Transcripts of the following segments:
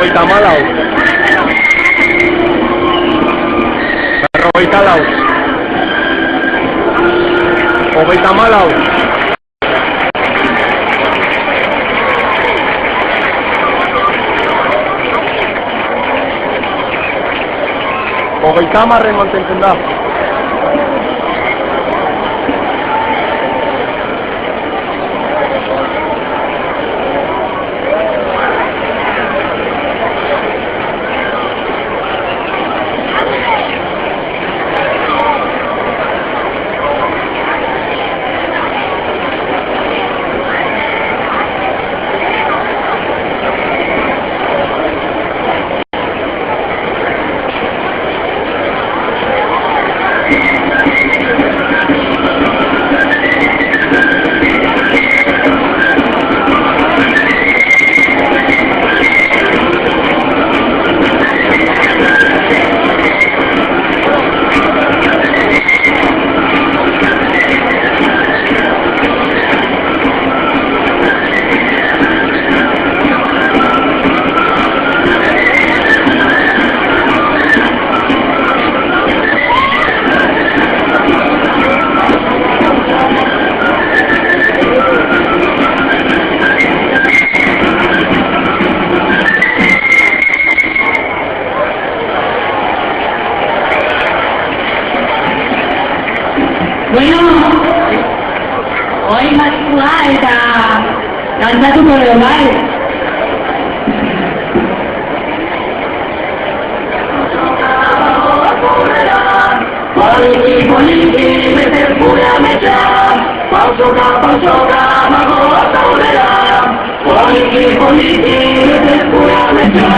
Berrogeita hamalau. Berrogeita lau. Hogeita hamalau. Hogeita hamarren mantentzen da. Bueno, hoy matrikula eta kantatuko dugu bai. Poliki, poliki, bete gure ametsa, pausoka, pausoka, magoa zaudera. Poliki, poliki, bete gure ametsa.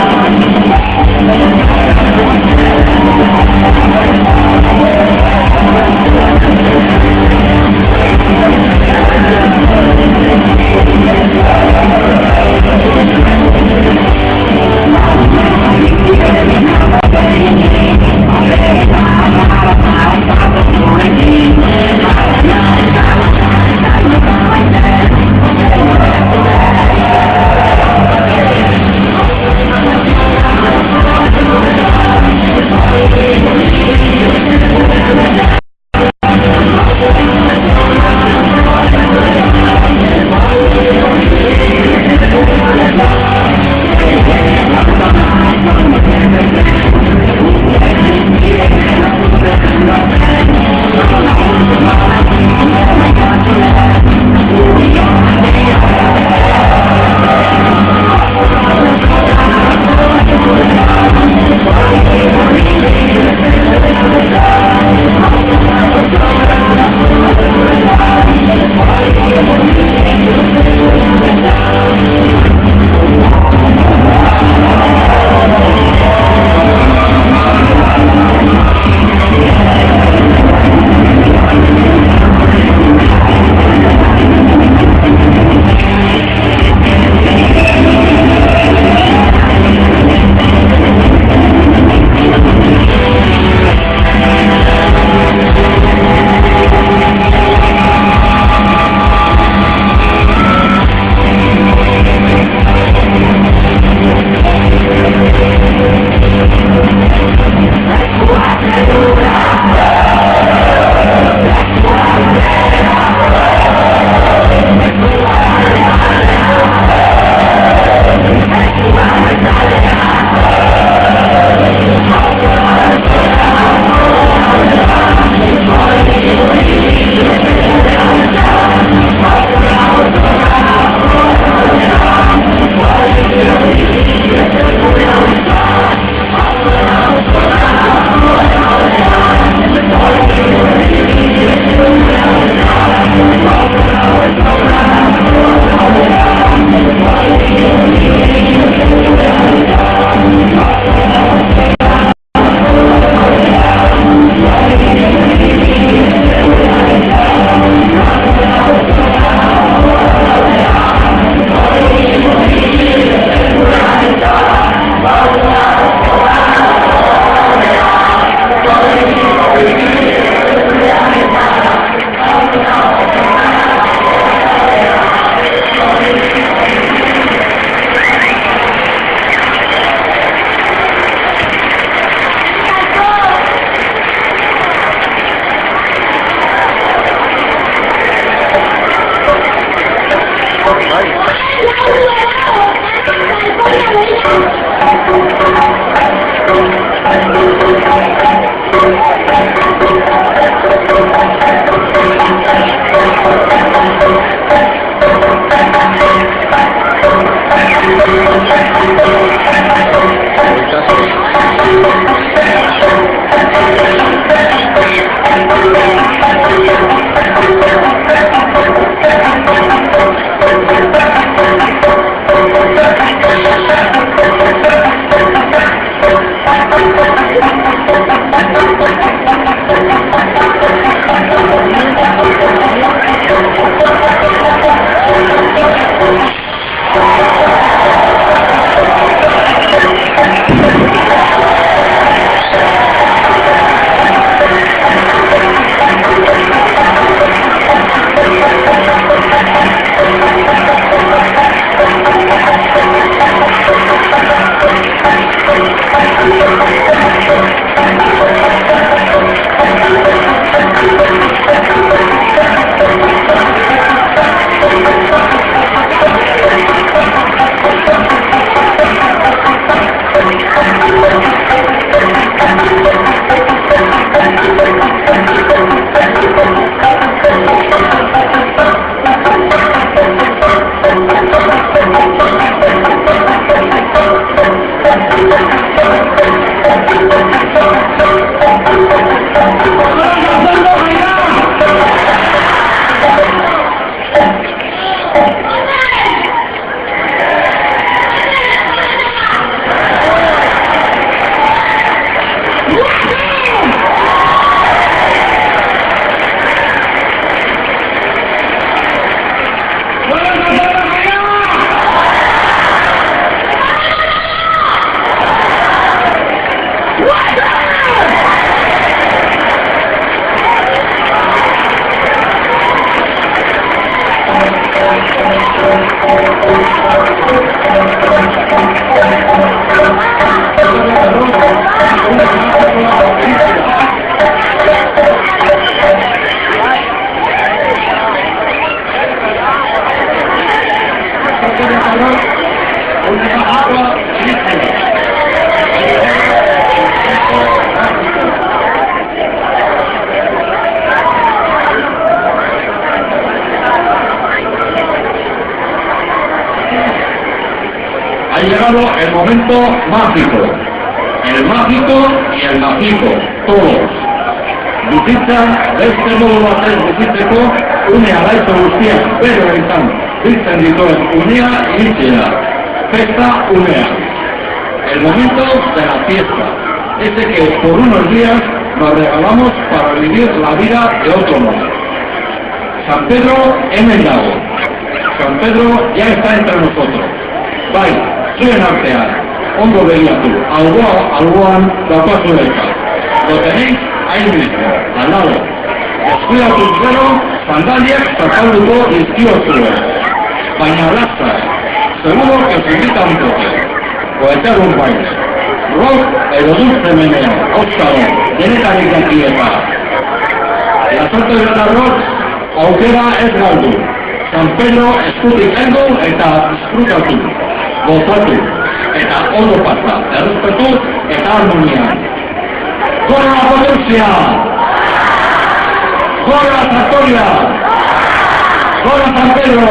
Ha llegado el momento mágico, el mágico y el mágico, todos. Bizitza, beste modu batez bizitzeko, une alaitz guztiak bere baitan, bizten dituen unea iritzea, festa unea. El momento de la fiesta, ese que por unos días nos regalamos para vivir la vida de otro modo. San Pedro hemen dago. San Pedro ya está entre nosotros. Bai, zuen artean, ondo begiratu, alboan daukazu elka. Lo tenéis ahí mismo, al lado. Descuidatu gero, sandaliak zapalduko dizkiozue. Baina lasai, seguro que os invita un toque. O echar un baile. Rock edo dulce meneo, auskalo, denetarik dakieta. Lasarte gara rock, aukera ez galdu. San Pedro eskutik heldu eta disfrutatu, gozatu, eta ondo pasa, errespetu eta harmonian. ¡Corre la potencia! ¡Corre la tractoria! ¡Corre San Pedro!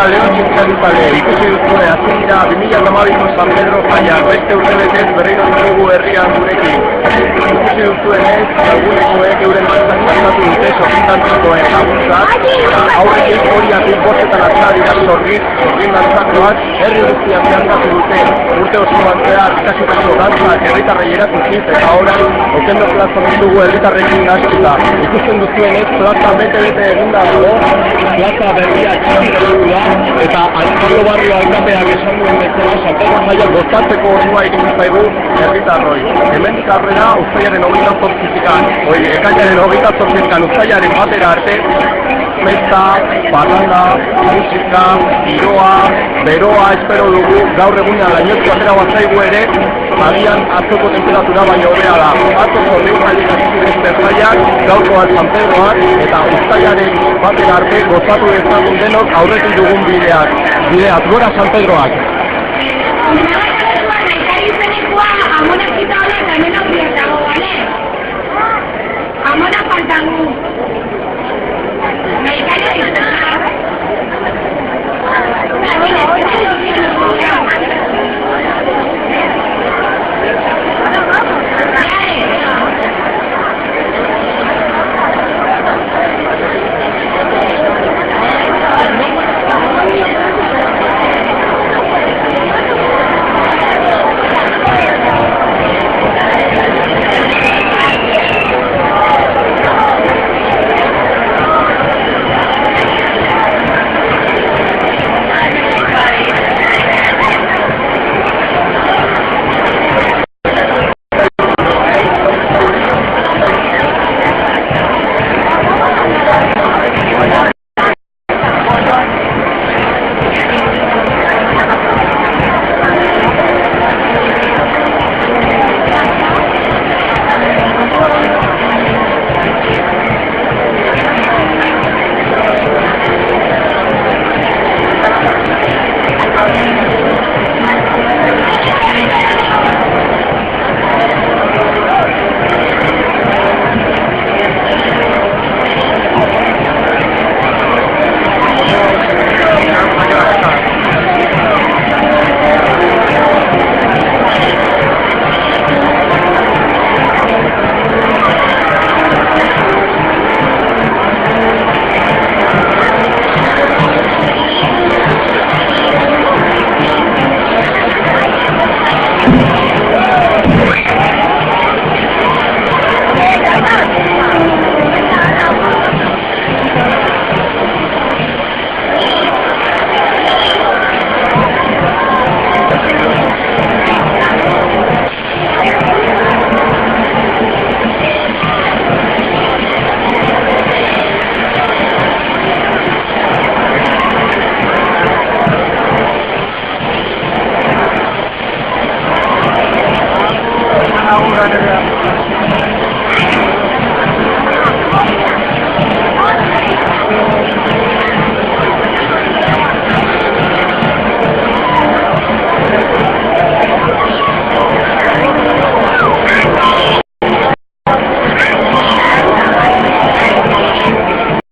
eta Leon txintxalizale ikusi duzue hasi dira 2012ko San Pedro jaia, beste urtebetez berriro ditugu herrian gurekin. Ikusi duzuenez, algunekoek euren martzak txantatu dute sorgintantikoen laguntzak, eta aurretik horiatik bostetan atzera dira sorgin dantzakoak herri guztiak zeharkatu dute. Urte osoan zehar ikasitako dantzak herritarrei erakutsiz eta orain okendo plaza ditugu herritarrekin gaztuta. Ikusten duzuenez, plaza bete-bete eginda dago, plaza berria txantatu da, eta Alcaldo Barrio alkateak esan duen bezala, San Pedro jaia gozatzeko ordua iritsi zaigu herritarroi. Hemendik aurrera uztailaren 28 uztailaren batera arte, festa, parranda, musika, giroa, beroa espero dugu, gaur egunean lainotu atera batzaigu ere, agian atzoko temperatura baino hobea da. Atzo zorriuzaiek azizibeste zaiak, gaurkoak San Pedroak, eta uztailaren batera arte gozatu dezagun denok aurretik dugun bideak. Gora San Pedroak!